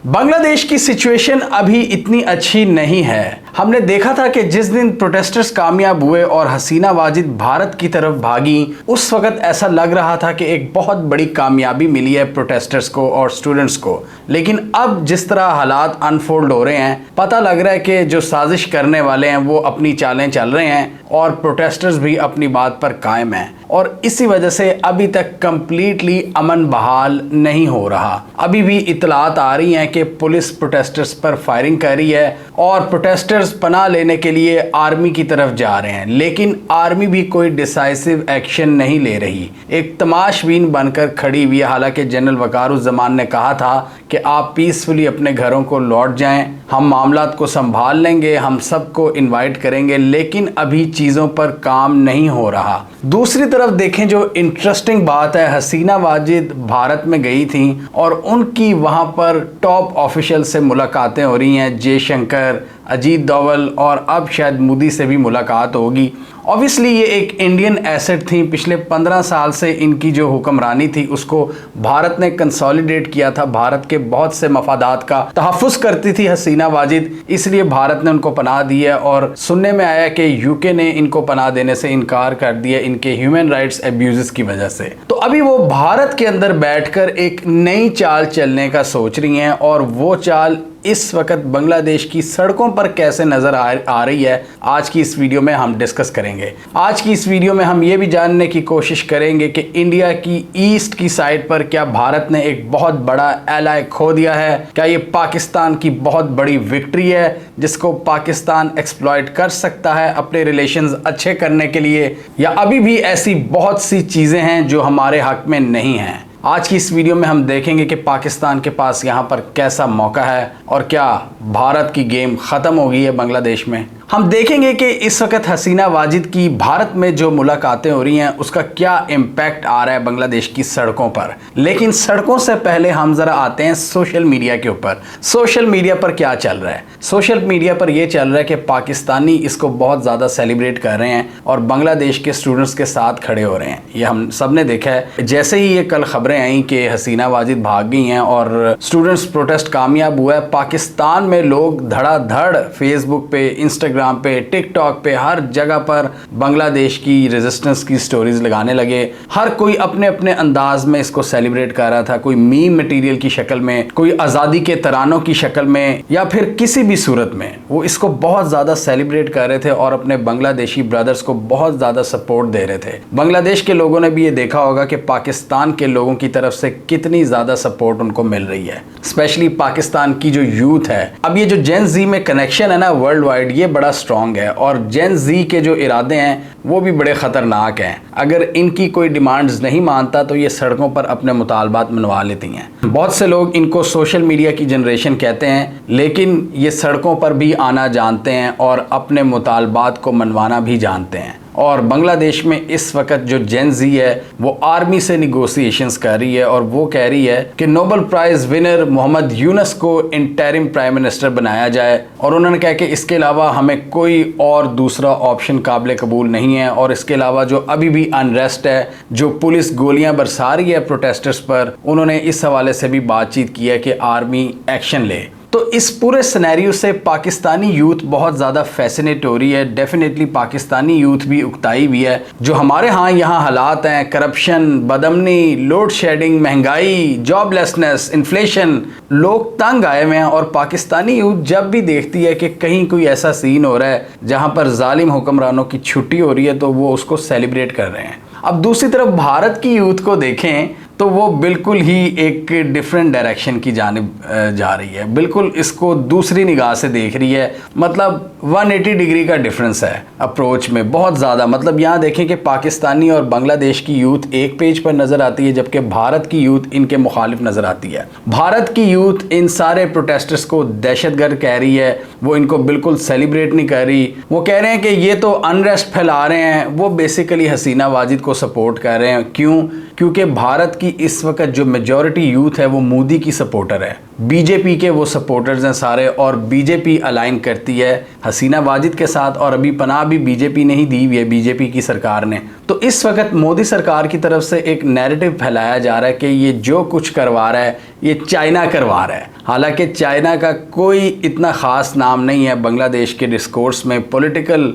बांग्लादेश की सिचुएशन अभी इतनी अच्छी नहीं है। हमने देखा था कि जिस दिन प्रोटेस्टर्स कामयाब हुए और हसीना वाजिद भारत की तरफ भागी, उस वक्त ऐसा लग रहा था कि एक बहुत बड़ी कामयाबी मिली है प्रोटेस्टर्स को और स्टूडेंट्स को। लेकिन अब जिस तरह हालात अनफोल्ड हो रहे हैं, पता लग रहा है कि जो साजिश करने वाले हैं वो अपनी चालें चल रहे हैं और प्रोटेस्टर्स भी अपनी बात पर कायम हैं, और इसी वजह से अभी तक कंप्लीटली अमन बहाल नहीं हो रहा। अभी भी इतलात आ रही हैं कि पुलिस प्रोटेस्टर्स पर फायरिंग कर रही है और प्रोटेस्टर्स पनाह लेने के लिए आर्मी की तरफ जा रहे हैं, लेकिन आर्मी भी कोई डिसाइसिव एक्शन नहीं ले रही, एक तमाशबीन बनकर खड़ी हुई है। हालांकि जनरल वकारुज़्ज़मान ने कहा था कि आप पीसफुली अपने घरों को लौट जाएं, हम मामलात को संभाल लेंगे, हम सबको इनवाइट करेंगे, लेकिन अभी चीज़ों पर काम नहीं हो रहा। दूसरी तरफ देखें, जो इंटरेस्टिंग बात है, हसीना वाजिद भारत में गई थी और उनकी वहाँ पर टॉप ऑफिशियल से मुलाकातें हो रही हैं। जयशंकर, अजीत डोवल और अब शायद मोदी से भी मुलाकात होगी। ऑब्वियसली ये एक इंडियन एसेट थी। पिछले 15 साल से इनकी जो हुक्मरानी थी उसको भारत ने कंसोलिडेट किया था। भारत के बहुत से मफादात का तहफ़्फ़ुज़ करती थी हसीना वाजिद, इसलिए भारत ने उनको पनाह दी है। और सुनने में आया कि यूके ने इनको पनाह देने से इनकार कर दिया इनके ह्यूमन राइट्स एब्यूज़ की वजह से। तो अभी वो भारत के अंदर बैठकर एक नई चाल चलने का सोच रही हैं, और वो चाल इस वक्त बांग्लादेश की सड़कों पर कैसे नज़र आ रही है, आज की इस वीडियो में हम डिस्कस करेंगे। आज की इस वीडियो में हम ये भी जानने की कोशिश करेंगे कि इंडिया की ईस्ट की साइड पर क्या भारत ने एक बहुत बड़ा एलाय खो दिया है, क्या ये पाकिस्तान की बहुत बड़ी विक्ट्री है जिसको पाकिस्तान एक्सप्लॉइट कर सकता है अपने रिलेशंस अच्छे करने के लिए, या अभी भी ऐसी बहुत सी चीज़ें हैं जो हमारे हक में नहीं हैं। आज की इस वीडियो में हम देखेंगे कि पाकिस्तान के पास यहाँ पर कैसा मौका है और क्या भारत की गेम ख़त्म हो गई है बांग्लादेश में। हम देखेंगे कि इस वक्त हसीना वाजिद की भारत में जो मुलाकातें हो रही हैं उसका क्या इम्पैक्ट आ रहा है बांग्लादेश की सड़कों पर। लेकिन सड़कों से पहले हम ज़रा आते हैं सोशल मीडिया के ऊपर। सोशल मीडिया पर क्या चल रहा है? सोशल मीडिया पर यह चल रहा है कि पाकिस्तानी इसको बहुत ज़्यादा सेलिब्रेट कर रहे हैं और बांग्लादेश के स्टूडेंट्स के साथ खड़े हो रहे हैं। ये हम सब ने देखा है। जैसे ही ये कल खबरें आई कि हसीना वाजिद भाग गई हैं और स्टूडेंट्स प्रोटेस्ट कामयाब हुआ है, पाकिस्तान में लोग धड़ाधड़ फेसबुक पे, इंस्टाग्राम पे, टिकटॉक पे, हर जगह पर बांग्लादेश की रेजिस्टेंस की स्टोरीज लगाने लगे। हर कोई अपने अपने अंदाज में इसको सेलिब्रेट कर रहा था, कोई मीम मटेरियल की शक्ल में, कोई आज़ादी के तरानों की शक्ल में, या फिर किसी भी सूरत में वो इसको बहुत ज़्यादा सेलिब्रेट कर रहे थे और अपने बांग्लादेशी ब्रदर्स को बहुत ज़्यादा सपोर्ट दे रहे थे। बांग्लादेश के लोगों ने भी ये देखा होगा कि पाकिस्तान के लोगों की तरफ से कितनी ज़्यादा सपोर्ट उनको मिल रही है, स्पेशली पाकिस्तान की जो यूथ है। अब ये जो जेन ज़ी में कनेक्शन है ना वर्ल्ड वाइड, ये बड़ा स्ट्रॉन्ग है, और जेन ज़ी के जो इरादे हैं वो भी बड़े ख़तरनाक हैं। अगर इनकी कोई डिमांड्स नहीं मानता तो ये सड़कों पर अपने मुतालबात मनवा लेती हैं। बहुत से लोग इनको सोशल मीडिया की जनरेशन कहते हैं, लेकिन ये सड़कों पर भी आना जानते हैं और अपने मुतालबात को मनवाना भी जानते हैं। और बांग्लादेश में इस वक्त जो जेन ज़ी है वो आर्मी से निगोशिएशंस कर रही है और वो कह रही है कि Nobel prize winner Mohammad Yunus को इंटरिम प्राइम मिनिस्टर बनाया जाए, और उन्होंने कहा कि इसके अलावा हमें कोई और दूसरा ऑप्शन काबिल कबूल नहीं है। और इसके अलावा जो अभी भी अनरेस्ट है, जो पुलिस गोलियां बरसा रही है प्रोटेस्टर्स पर, उन्होंने इस हवाले से भी बातचीत की है कि आर्मी एक्शन ले। तो इस पूरे सिनेरियो से पाकिस्तानी यूथ बहुत ज़्यादा फैसिनेट हो रही है। डेफिनेटली पाकिस्तानी यूथ भी उकताई भी है। जो हमारे यहाँ हालात हैं, करप्शन, बदअमनी, लोड शेडिंग, महंगाई, जॉबलेसनेस, इन्फ्लेशन, लोग तंग आए हुए हैं। और पाकिस्तानी यूथ जब भी देखती है कि कहीं कोई ऐसा सीन हो रहा है जहाँ पर जालिम हुक्मरानों की छुट्टी हो रही है तो वो उसको सेलिब्रेट कर रहे हैं। अब दूसरी तरफ भारत की यूथ को देखें तो वो बिल्कुल ही एक डिफरेंट डायरेक्शन की जानिब जा रही है, बिल्कुल इसको दूसरी निगाह से देख रही है। मतलब 180 डिग्री का डिफरेंस है अप्रोच में बहुत ज़्यादा। मतलब यहाँ देखें कि पाकिस्तानी और बांग्लादेश की यूथ एक पेज पर नज़र आती है, जबकि भारत की यूथ इनके मुखालिफ नज़र आती है। भारत की यूथ इन सारे प्रोटेस्टर्स को दहशतगर्द कह रही है, वो इनको बिल्कुल सेलिब्रेट नहीं कर रही। वो कह रहे हैं कि ये तो अनरेस्ट फैला रहे हैं। वो बेसिकली हसीना वाजिद को सपोर्ट कर रहे हैं। क्यों? क्योंकि भारत की इस वक्त जो मेजॉरिटी यूथ है वो मोदी की सपोर्टर है, बीजेपी के वो सपोर्टर्स हैं सारे, और बीजेपी अलाइन करती है हसीना वाजिद के साथ। और अभी पनाह भी बीजेपी ने ही दी हुई है, बीजेपी की सरकार ने। तो इस वक्त मोदी सरकार की तरफ से एक नैरेटिव फैलाया जा रहा है कि ये जो कुछ करवा रहा है ये चाइना करवा रहा है। حالانکہ چائنا کا کوئی اتنا خاص نام نہیں ہے بنگلہ دیش کے ڈسکورس میں پولیٹیکل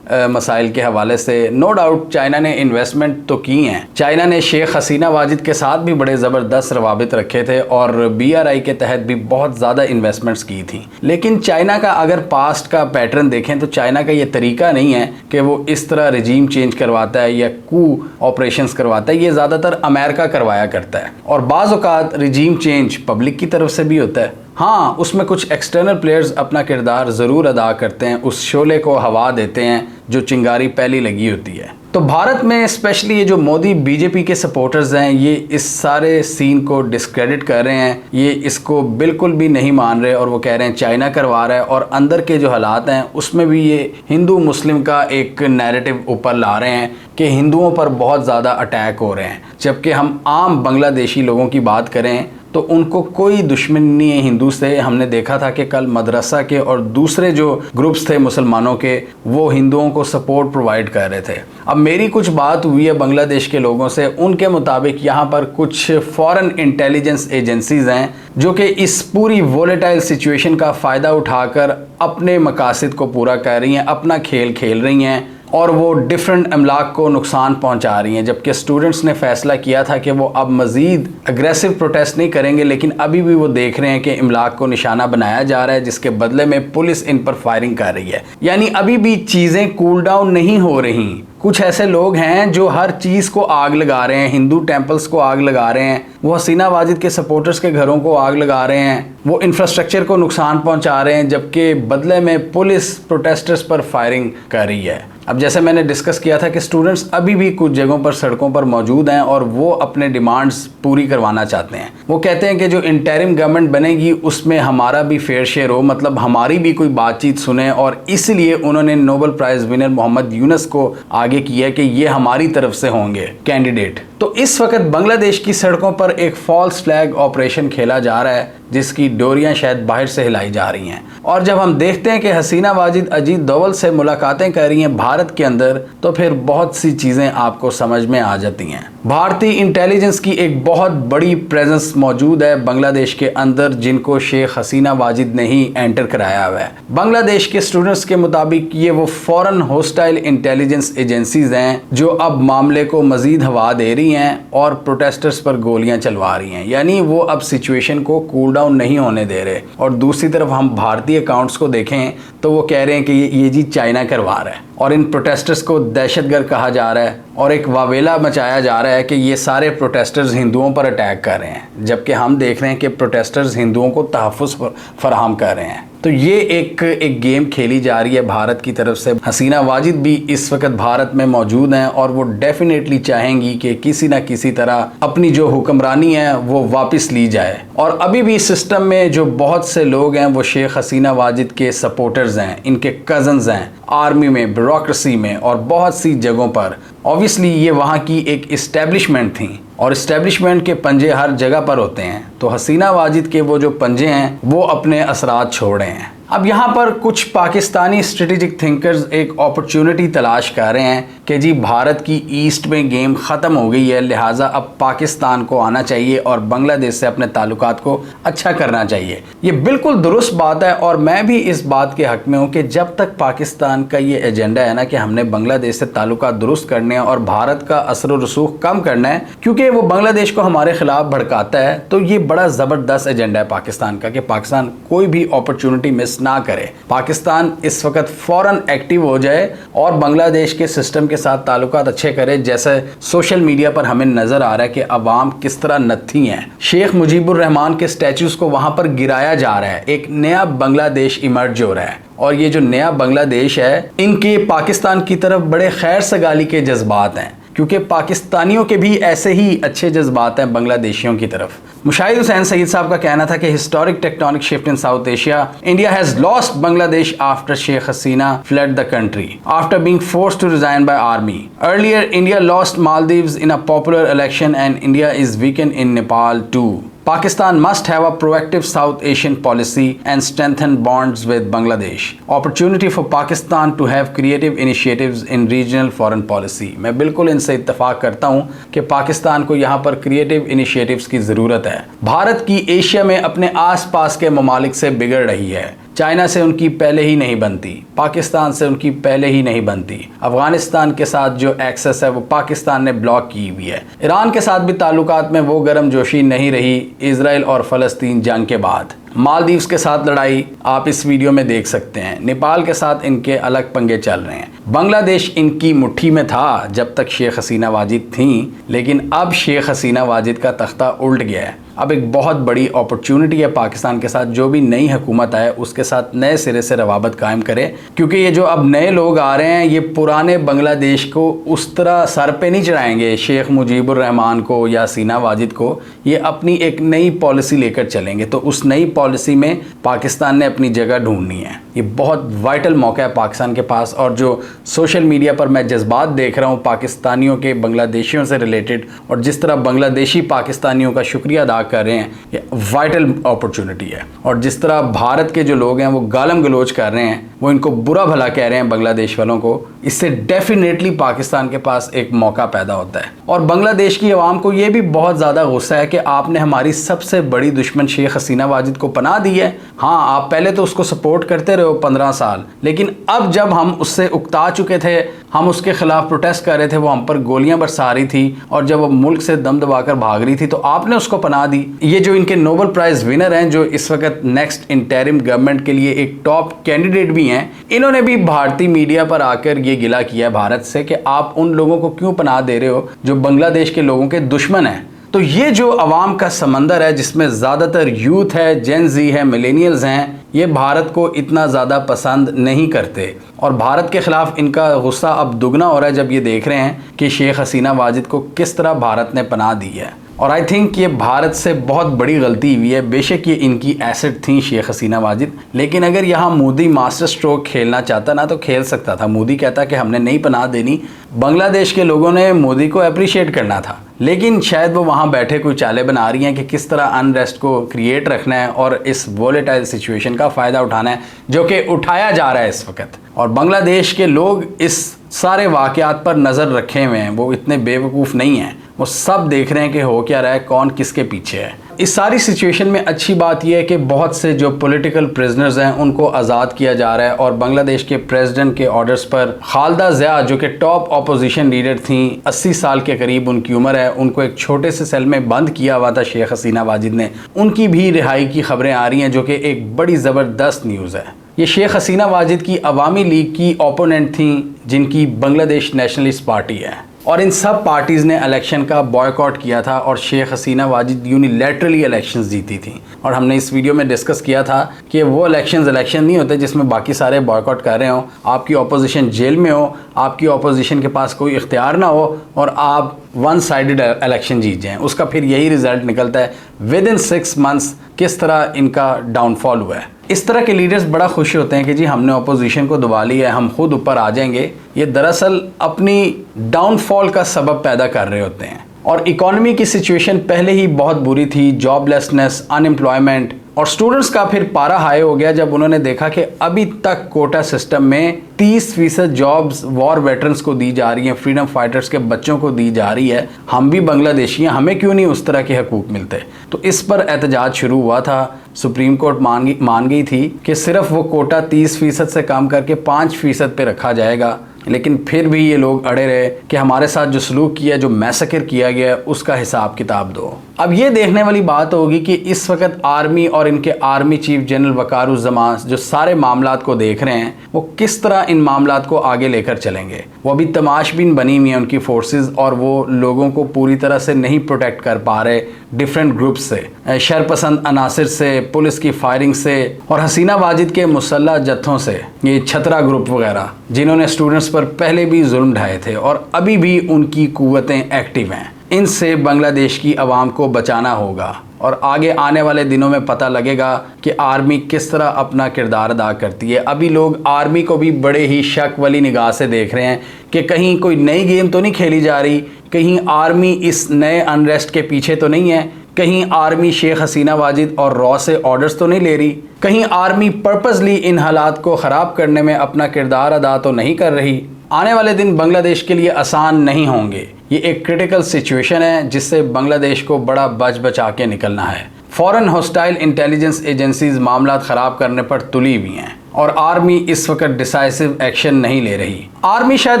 مسائل کے حوالے سے. نو ڈاؤٹ چائنا نے انویسٹمنٹ تو کی ہیں. چائنا نے شیخ حسینہ واجد کے ساتھ بھی بڑے زبردست روابط رکھے تھے اور BRI کے تحت بھی بہت زیادہ انویسٹمنٹس کی تھیں. لیکن چائنا کا اگر پاسٹ کا پیٹرن دیکھیں تو چائنا کا یہ طریقہ نہیں ہے کہ وہ اس طرح رجیم چینج کرواتا ہے یا کو آپریشنز کرواتا ہے. یہ زیادہ تر امریکہ کروایا کرتا ہے اور بعض اوقات رجیم چینج پبلک کی طرف سے بھی ہوتا ہے. ہاں اس میں کچھ ایکسٹرنل پلیئرز اپنا کردار ضرور ادا کرتے ہیں, اس شعلے کو ہوا دیتے ہیں جو چنگاری پہلی لگی ہوتی ہے. تو بھارت میں اسپیشلی یہ جو مودی BJP کے سپورٹرز ہیں یہ اس سارے سین کو ڈسکریڈٹ کر رہے ہیں, یہ اس کو بالکل بھی نہیں مان رہے اور وہ کہہ رہے ہیں چائنا کروا رہا ہے. اور اندر کے جو حالات ہیں اس میں بھی یہ ہندو مسلم کا ایک نیریٹو اوپر لا رہے ہیں کہ ہندوؤں پر بہت زیادہ اٹیک ہو رہے ہیں, جبکہ ہم عام بنگلہ دیشی لوگوں کی بات کریں تو ان کو کوئی دشمنی نہیں ہے ہندو سے. ہم نے دیکھا تھا کہ کل مدرسہ کے اور دوسرے جو گروپس تھے مسلمانوں کے وہ ہندوؤں کو سپورٹ پرووائڈ کر رہے تھے. اب میری کچھ بات ہوئی ہے بنگلہ دیش کے لوگوں سے, ان کے مطابق یہاں پر کچھ فورن انٹیلیجنس ایجنسیز ہیں جو کہ اس پوری وولیٹائل سچویشن کا فائدہ اٹھا کر اپنے مقاصد کو پورا کر رہی ہیں, اپنا کھیل کھیل رہی ہیں اور وہ ڈیفرنٹ املاک کو نقصان پہنچا رہی ہیں. جبکہ اسٹوڈنٹس نے فیصلہ کیا تھا کہ وہ اب مزید اگریسو پروٹیسٹ نہیں کریں گے, لیکن ابھی بھی وہ دیکھ رہے ہیں کہ املاک کو نشانہ بنایا جا رہا ہے جس کے بدلے میں پولیس ان پر فائرنگ کر رہی ہے. یعنی ابھی بھی چیزیں کول ڈاؤن نہیں ہو رہی. کچھ ایسے لوگ ہیں جو ہر چیز کو آگ لگا رہے ہیں, ہندو ٹیمپلز کو آگ لگا رہے ہیں, وہ حسینہ واجد کے سپورٹرز کے گھروں کو آگ لگا رہے ہیں, وہ انفراسٹرکچر کو نقصان پہنچا رہے ہیں, جبکہ بدلے میں پولیس پروٹیسٹرز پر فائرنگ کر رہی ہے. اب جیسے میں نے ڈسکس کیا تھا کہ اسٹوڈنٹس ابھی بھی کچھ جگہوں پر سڑکوں پر موجود ہیں اور وہ اپنے ڈیمانڈز پوری کروانا چاہتے ہیں. وہ کہتے ہیں کہ جو انٹرم گورنمنٹ بنے گی اس میں ہمارا بھی فیئر شیئر ہو, مطلب ہماری بھی کوئی بات چیت سنیں, اور اس لیے انہوں نے نوبل پرائز ونر محمد یونس کو آگے کیا کہ یہ ہماری طرف سے ہوں گے کینڈیڈیٹ. تو اس وقت بنگلہ دیش کی سڑکوں پر ایک فالس فلیگ آپریشن کھیلا جا رہا ہے جس کی ڈوریاں شاید باہر سے ہلائی جا رہی ہیں. اور جب ہم دیکھتے ہیں کہ حسینہ واجد اجیت دوول سے ملاقاتیں کر رہی ہیں بھارت کے اندر تو پھر بہت سی چیزیں آپ کو سمجھ میں آ جاتی ہیں. بھارتی انٹیلیجنس کی ایک بہت بڑی پریزنس موجود ہے بنگلہ دیش کے اندر جن کو شیخ حسینہ واجد نے ہی انٹر کرایا ہوا ہے. بنگلہ دیش کے اسٹوڈنٹس کے مطابق یہ وہ فورن ہوسٹائل انٹیلیجنس ایجنسیز ہیں جو اب معاملے کو مزید ہوا دے رہی ہیں اور پروٹیسٹرز پر گولیاں چلوا رہی ہیں. یعنی وہ اب سچویشن کو کول ڈاؤن نہیں ہونے دے رہے. اور دوسری طرف ہم بھارتی اکاؤنٹس کو دیکھیں تو وہ کہہ رہے ہیں کہ یہ جی چائنا کروا رہا ہے اور ان پروٹیسٹرز کو دہشت گرد کہا جا رہا ہے اور ایک واویلا مچایا جا رہا ہے کہ یہ سارے پروٹیسٹرز ہندوؤں پر اٹیک کر رہے ہیں, جبکہ ہم دیکھ رہے ہیں کہ پروٹیسٹرز ہندوؤں کو تحفظ فراہم کر رہے ہیں. تو یہ ایک گیم کھیلی جا رہی ہے بھارت کی طرف سے. حسینہ واجد بھی اس وقت بھارت میں موجود ہیں اور وہ ڈیفینیٹلی چاہیں گی کہ کسی نہ کسی طرح اپنی جو حکمرانی ہے وہ واپس لی جائے. اور ابھی بھی سسٹم میں جو بہت سے لوگ ہیں وہ شیخ حسینہ واجد کے سپورٹرز ہیں, ان کے کزنز ہیں, آرمی میں, بیوروکریسی میں اور بہت سی جگہوں پر. اوبیسلی یہ وہاں کی ایک اسٹیبلشمنٹ تھیں اور اسٹیبلشمنٹ کے پنجے ہر جگہ پر ہوتے ہیں. تو حسینہ واجد کے وہ جو پنجے ہیں وہ اپنے اثرات چھوڑ رہے ہیں. اب یہاں پر کچھ پاکستانی اسٹریٹجک تھنکرز ایک اپرچونٹی تلاش کر رہے ہیں کہ جی بھارت کی ایسٹ میں گیم ختم ہو گئی ہے, لہٰذا اب پاکستان کو آنا چاہیے اور بنگلہ دیش سے اپنے تعلقات کو اچھا کرنا چاہیے. یہ بالکل درست بات ہے اور میں بھی اس بات کے حق میں ہوں کہ جب تک پاکستان کا یہ ایجنڈا ہے نا کہ ہم نے بنگلہ دیش سے تعلقات درست کرنے ہیں اور بھارت کا اثر و رسوخ کم کرنا ہے کیونکہ وہ بنگلہ دیش کو ہمارے خلاف بھڑکاتا ہے, تو یہ بڑا زبردست ایجنڈا ہے پاکستان کا کہ پاکستان کوئی بھی اپرچونٹی مس نہ کرے. پاکستان اس وقت فوراً ایکٹیو ہو جائے اور بنگلہ دیش کے سسٹم کے ساتھ تعلقات اچھے کرے. جیسے سوشل میڈیا پر ہمیں نظر آ رہا ہے کہ عوام کس طرح نتھی ہیں. شیخ مجیب الرحمان کے سٹیچوز کو وہاں پر گرایا جا رہا ہے, ایک نیا بنگلہ دیش ایمرج ہو رہا ہے. اور یہ جو نیا بنگلہ دیش ہے ان کے پاکستان کی طرف بڑے خیر سگالی کے جذبات ہیں کیونکہ پاکستانیوں کے بھی ایسے ہی اچھے جذبات ہیں بنگلہ دیشیوں کی طرف. مشاہد حسین سعید صاحب کا کہنا تھا کہ historic tectonic shift in south Asia, India has lost Bangladesh after Sheikh Hasina fled the country after being forced to resign by army. Earlier, India lost Maldives in a popular election and India is weakened in Nepal too. Pakistan must have a proactive South Asian policy and strengthen bonds with Bangladesh. Opportunity for Pakistan to have creative initiatives in regional foreign policy. मैं बिल्कुल इनसे इत्तेफाक करता हूँ कि पाकिस्तान को यहाँ पर क्रिएटिव इनिशिएटिव्स की ज़रूरत है। भारत की एशिया में अपने आसपास के ममालिक से बिगड़ रही है। चाइना से उनकी पहले ही नहीं बनती, पाकिस्तान से उनकी पहले ही नहीं बनती, अफगानिस्तान के साथ जो एक्सेस है वो पाकिस्तान ने ब्लॉक की हुई है, ईरान के साथ भी ताल्लुकात में वो गर्म जोशी नहीं रही इजराइल और फ़लस्तीन जंग के बाद। मालदीव्स के साथ लड़ाई आप इस वीडियो में देख सकते हैं। नेपाल के साथ इनके अलग पंगे चल रहे हैं। बांग्लादेश इनकी मुट्ठी में था जब तक शेख हसीना वाजिद थीं, लेकिन अब शेख हसीना वाजिद का तख्ता उल्ट गया है। अब एक बहुत बड़ी अपॉर्चुनिटी है पाकिस्तान के साथ, जो भी नई हुकूमत आए उसके साथ नए सिरे से रवाबत कायम करे, क्योंकि ये जो अब नए लोग आ रहे हैं ये पुराने बांग्लादेश को उस तरह सर पे नहीं चढ़ाएंगे, शेख मुजीबुर रहमान को या हसीना वाजिद को। ये अपनी एक नई पॉलिसी लेकर चलेंगे, तो उस नई पॉलिसी में पाकिस्तान ने अपनी जगह ढूंढनी है। ये बहुत वाइटल मौका है पाकिस्तान के पास, और जो सोशल मीडिया पर मैं जज्बात देख रहा हूँ पाकिस्तानियों के बांग्लादेशियों से रिलेटेड, और जिस तरह बांग्लादेशी पाकिस्तानियों का शुक्रिया अदा कर रहे हैं, ये वाइटल अपॉर्चुनिटी है। और जिस तरह भारत के जो लोग हैं वो गालम गलोच कर रहे हैं, वो इनको बुरा भला कह रहे हैं बांग्लादेश वालों को, इससे डेफिनेटली पाकिस्तान के पास एक मौका पैदा होता है। और बांग्लादेश की आवाम को ये भी बहुत ज़्यादा गुस्सा है कि आपने हमारी सबसे बड़ी दुश्मन शेख हसीना वाजिद को पनाह दी है। हाँ, आप पहले तो उसको सपोर्ट करते रहे 15 साल, लेकिन अब जब हम उससे उकता चुके थे, हम उसके खिलाफ प्रोटेस्ट कर रहे थे, वो हम पर गोलियां बरसा रही थी, और जब वो मुल्क से दम दबाकर भाग रही थी तो आपने उसको पनाह दी। ये जो इनके नोबेल प्राइज विनर हैं, जो इस वक्त नेक्स्ट इंटरिम गवर्नमेंट के लिए एक टॉप कैंडिडेट भी हैं, इन्होंने भी भारतीय मीडिया पर आकर ये गिला किया है भारत से कि आप उन लोगों को क्यों पनाह दे रहे हो जो बांग्लादेश के लोगों के दुश्मन हैं। तो ये जो अवाम का समंदर है जिसमें ज़्यादातर यूथ है, जेन ज़ी है, मिलेनियल्स हैं, ये भारत को इतना ज़्यादा पसंद नहीं करते, और भारत के ख़िलाफ़ इनका गुस्सा अब दुगना हो रहा है जब ये देख रहे हैं कि शेख हसीना वाजिद को किस तरह भारत ने पनाह दी है। और आई थिंक ये भारत से बहुत बड़ी गलती हुई है। बेशक ये इनकी एसेट थी शेख हसीना वाजिद, लेकिन अगर यहाँ मोदी मास्टर स्ट्रोक खेलना चाहता ना तो खेल सकता था। मोदी कहता कि हमने नहीं पनाह देनी, बांग्लादेश के लोगों ने मोदी को अप्रिशिएट करना था, लेकिन शायद वो वहाँ बैठे कोई चालें बना रही हैं कि किस तरह अनरेस्ट को क्रिएट रखना है और इस वोलेटाइल सिचुएशन का फ़ायदा उठाना है, जो कि उठाया जा रहा है इस वक्त। और बांग्लादेश के लोग इस सारे वाक़यात पर नज़र रखे हुए हैं, वो इतने बेवकूफ़ नहीं हैं, वो सब देख रहे हैं कि हो क्या रहा है, कौन किसके पीछे है। इस सारी सिचुएशन में अच्छी बात यह है कि बहुत से जो पॉलिटिकल प्रिजनर्स हैं उनको आज़ाद किया जा रहा है, और बांग्लादेश के प्रेसिडेंट के ऑर्डर्स पर खालिदा ज़िया जो कि टॉप अपोजिशन लीडर थी, 80 साल के करीब उनकी उम्र है, उनको एक छोटे से सेल में बंद किया हुआ था शेख हसीना वाजिद ने, उनकी भी रिहाई की खबरें आ रही हैं, जो कि एक बड़ी ज़बरदस्त न्यूज़ है। ये शेख हसीना वाजिद की अवामी लीग की ओपोनेंट थी, जिनकी बांग्लादेश नेशनलिस्ट पार्टी है, और इन सब पार्टीज़ ने इलेक्शन का बॉयकॉट किया था, और शेख हसीना वाजिद यूनिलैटरली इलेक्शंस जीती थी। और हमने इस वीडियो में डिस्कस किया था कि वो इलेक्शन नहीं होते जिसमें बाकी सारे बॉयकॉट कर रहे हो, आपकी अपोजिशन जेल में हो, आपकी अपोजिशन के पास कोई इख्तियार ना हो, और आप वन साइडेड इलेक्शन जीत जाएँ, उसका फिर यही रिजल्ट निकलता है। विद इन 6 मंथ्स किस तरह इनका डाउनफॉल हुआ है। इस तरह के लीडर्स बड़ा खुश होते हैं कि जी हमने अपोजिशन को दबा लिया है, हम खुद ऊपर आ जाएंगे। ये दरअसल अपनी डाउनफॉल का सबब पैदा कर रहे होते हैं। और इकॉनमी की सिचुएशन पहले ही बहुत बुरी थी, जॉबलेसनेस, अनएम्प्लॉयमेंट, और स्टूडेंट्स का फिर पारा हाई हो गया जब उन्होंने देखा कि अभी तक कोटा सिस्टम में 30% जॉब्स वॉर वेटरन्स को दी जा रही हैं, फ्रीडम फाइटर्स के बच्चों को दी जा रही है। हम भी बांग्लादेशी हैं, हमें क्यों नहीं उस तरह के हकूक़ मिलते। तो इस पर एहतजाज शुरू हुआ था। सुप्रीम कोर्ट मान गई थी कि सिर्फ वो कोटा 30% से कम करके 5% पे रखा जाएगा, लेकिन फिर भी ये लोग अड़े रहे कि हमारे साथ जो सलूक किया, जो मैसेकर किया गया, उसका हिसाब किताब दो। अब ये देखने वाली बात होगी कि इस वक्त आर्मी और इनके आर्मी चीफ जनरल वकारुज़्ज़मान जो सारे मामलात को देख रहे हैं, वो किस तरह इन मामलात को आगे लेकर चलेंगे। वो अभी तमाशबीन बनी हुई है उनकी फोर्सेस, और वो लोगों को पूरी तरह से नहीं प्रोटेक्ट कर पा रहे डिफरेंट ग्रुप्स से, शरपसंद अनासिर से, पुलिस की फायरिंग से, और हसीना वाजिद के मुसल्लह जत्थों से, ये छतरा ग्रुप वगैरह जिन्होंने स्टूडेंट्स पर पहले भी जुल्म ढाए थे और अभी भी उनकी कुव्वतें एक्टिव हैं। इनसे बांग्लादेश की आवाम को बचाना होगा, और आगे आने वाले दिनों में पता लगेगा कि आर्मी किस तरह अपना किरदार अदा करती है। अभी लोग आर्मी को भी बड़े ही शक वाली निगाह से देख रहे हैं कि कहीं कोई नई गेम तो नहीं खेली जा रही, कहीं आर्मी इस नए अनरेस्ट के पीछे तो नहीं है, कहीं आर्मी शेख हसीना वाजिद और रॉ से ऑर्डर्स तो नहीं ले रही, कहीं आर्मी पर्पसली इन हालात को ख़राब करने में अपना किरदार अदा तो नहीं कर रही। आने वाले दिन बांग्लादेश के लिए आसान नहीं होंगे। ये एक क्रिटिकल सिचुएशन है जिससे बांग्लादेश को बड़ा बच बचा के निकलना है। फॉरेन हॉस्टाइल इंटेलिजेंस एजेंसीज मामला ख़राब करने पर तुली हुई हैं और आर्मी इस वक्त डिसाइसिव एक्शन नहीं ले रही। आर्मी शायद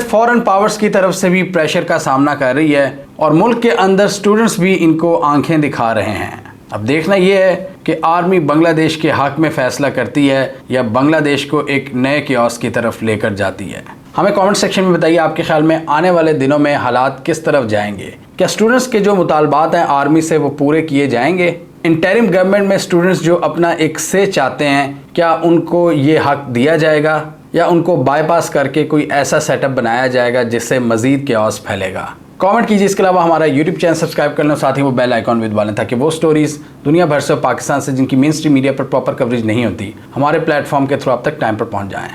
फॉरेन पावर्स की तरफ से भी प्रेशर का सामना कर रही है और मुल्क के अंदर स्टूडेंट्स भी इनको आंखें दिखा रहे हैं। अब देखना यह है कि आर्मी बांग्लादेश के हक में फैसला करती है या बांग्लादेश को एक नए कियोस की तरफ लेकर जाती है। हमें कमेंट सेक्शन में बताइए आपके ख्याल में आने वाले दिनों में हालात किस तरफ जाएंगे। क्या स्टूडेंट्स के जो मुतालबात हैं आर्मी से वो पूरे किए जाएंगे? इंटरिम गवर्नमेंट में स्टूडेंट्स जो अपना एक से चाहते हैं, क्या उनको ये हक दिया जाएगा या उनको बाईपास करके कोई ऐसा सेटअप बनाया जाएगा जिससे मजीद कियोस फैलेगा? कमेंट कीजिए। इसके अलावा हमारा यूट्यूब चैनल सब्सक्राइब कर लें, साथ ही वो बेल आइकॉन भी दबा लें ताकि वो स्टोरीज दुनिया भर से पाकिस्तान से जिनकी मेन स्ट्रीम मीडिया पर प्रॉपर कवरेज नहीं होती हमारे प्लेटफॉर्म के थ्रू आप तक टाइम पर पहुंच जाएं।